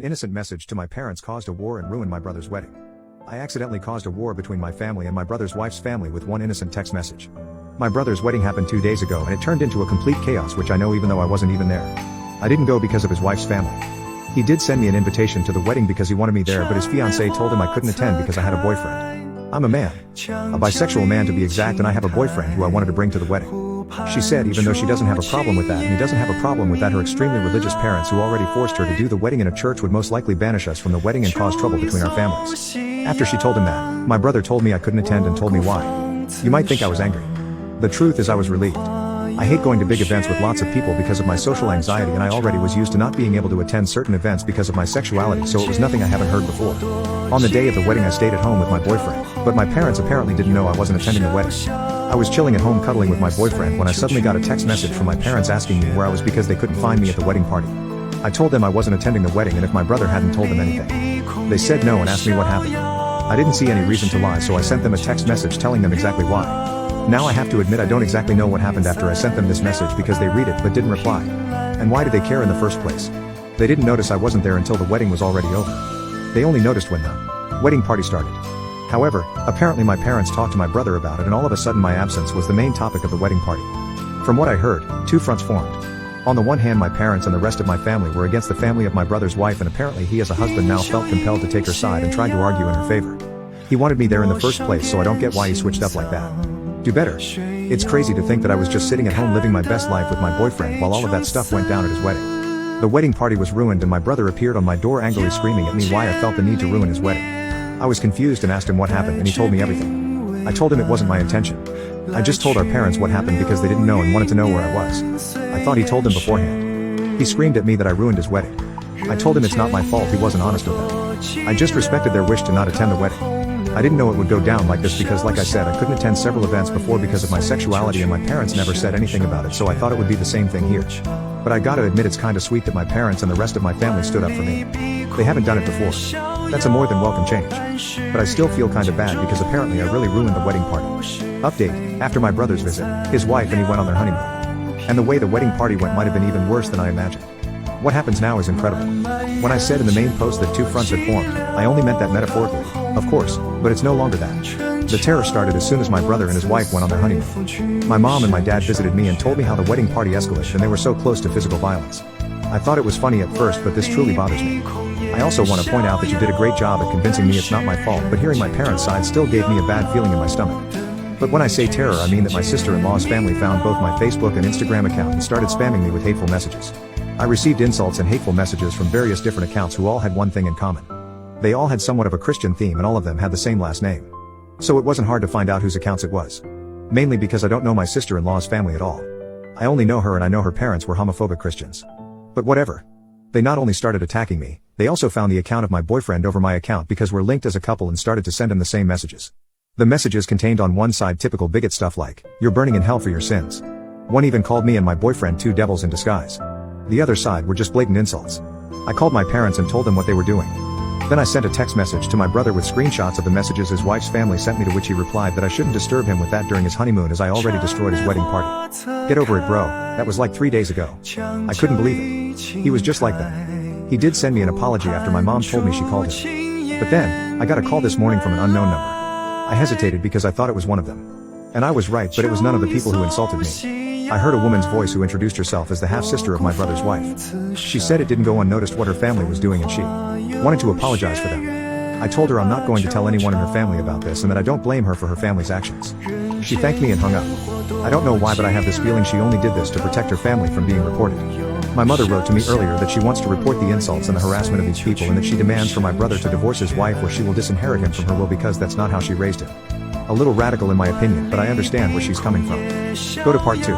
Innocent message to my parents caused a war and ruined my brother's wedding. I accidentally caused a war between my family and my brother's wife's family with one innocent text message. My brother's wedding happened 2 days ago and it turned into a complete chaos, which I know even though I wasn't even there. I didn't go because of his wife's family. He did send me an invitation to the wedding because he wanted me there, but his fiancée told him I couldn't attend because I had a boyfriend. I'm a man. A bisexual man to be exact, and I have a boyfriend who I wanted to bring to the wedding. She said even though she doesn't have a problem with that and he doesn't have a problem with that, her extremely religious parents who already forced her to do the wedding in a church would most likely banish us from the wedding and cause trouble between our families. After she told him that, my brother told me I couldn't attend and told me why. You might think I was angry. The truth is I was relieved. I hate going to big events with lots of people because of my social anxiety, and I already was used to not being able to attend certain events because of my sexuality, so it was nothing I haven't heard before. On the day of the wedding I stayed at home with my boyfriend, but my parents apparently didn't know I wasn't attending the wedding. I was chilling at home cuddling with my boyfriend when I suddenly got a text message from my parents asking me where I was because they couldn't find me at the wedding party. I told them I wasn't attending the wedding and if my brother hadn't told them anything. They said no and asked me what happened. I didn't see any reason to lie, so I sent them a text message telling them exactly why. Now I have to admit I don't exactly know what happened after I sent them this message because they read it but didn't reply. And why did they care in the first place? They didn't notice I wasn't there until the wedding was already over. They only noticed when the wedding party started. However, apparently my parents talked to my brother about it and all of a sudden my absence was the main topic of the wedding party. From what I heard, two fronts formed. On the one hand, my parents and the rest of my family were against the family of my brother's wife, and apparently he as a husband now felt compelled to take her side and tried to argue in her favor. He wanted me there in the first place, so I don't get why he switched up like that. Do better. It's crazy to think that I was just sitting at home living my best life with my boyfriend while all of that stuff went down at his wedding. The wedding party was ruined and my brother appeared on my door angrily screaming at me why I felt the need to ruin his wedding. I was confused and asked him what happened and he told me everything. I told him it wasn't my intention. I just told our parents what happened because they didn't know and wanted to know where I was. I thought he told them beforehand. He screamed at me that I ruined his wedding. I told him it's not my fault, he wasn't honest with them. I just respected their wish to not attend the wedding. I didn't know it would go down like this because like I said, I couldn't attend several events before because of my sexuality and my parents never said anything about it, so I thought it would be the same thing here. But I gotta admit it's kinda sweet that my parents and the rest of my family stood up for me. They haven't done it before. That's a more than welcome change. But I still feel kinda bad because apparently I really ruined the wedding party. Update, after my brother's visit, his wife and he went on their honeymoon. And the way the wedding party went might have been even worse than I imagined. What happens now is incredible. When I said in the main post that two fronts had formed, I only meant that metaphorically, of course, but it's no longer that. The terror started as soon as my brother and his wife went on their honeymoon. My mom and my dad visited me and told me how the wedding party escalated and they were so close to physical violence. I thought it was funny at first, but this truly bothers me. I also want to point out that you did a great job at convincing me it's not my fault, but hearing my parents' side still gave me a bad feeling in my stomach. But when I say terror, I mean that my sister-in-law's family found both my Facebook and Instagram account and started spamming me with hateful messages. I received insults and hateful messages from various different accounts who all had one thing in common. They all had somewhat of a Christian theme and all of them had the same last name. So it wasn't hard to find out whose accounts it was. Mainly because I don't know my sister-in-law's family at all. I only know her and I know her parents were homophobic Christians. But whatever. They not only started attacking me, they also found the account of my boyfriend over my account because we're linked as a couple and started to send him the same messages. The messages contained on one side typical bigot stuff like, "You're burning in hell for your sins." One even called me and my boyfriend two devils in disguise. The other side were just blatant insults. I called my parents and told them what they were doing. Then I sent a text message to my brother with screenshots of the messages his wife's family sent me, to which he replied that I shouldn't disturb him with that during his honeymoon as I already destroyed his wedding party. Get over it, bro. That was like 3 days ago. I couldn't believe it. He was just like that. He did send me an apology after my mom told me she called him. But then, I got a call this morning from an unknown number. I hesitated because I thought it was one of them. And I was right, but it was none of the people who insulted me. I heard a woman's voice who introduced herself as the half-sister of my brother's wife. She said it didn't go unnoticed what her family was doing and she wanted to apologize for them. I told her I'm not going to tell anyone in her family about this and that I don't blame her for her family's actions. She thanked me and hung up. I don't know why, but I have this feeling she only did this to protect her family from being reported. My mother wrote to me earlier that she wants to report the insults and the harassment of these people and that she demands for my brother to divorce his wife or she will disinherit him from her will because that's not how she raised him. A little radical in my opinion, but I understand where she's coming from. Go to part 2.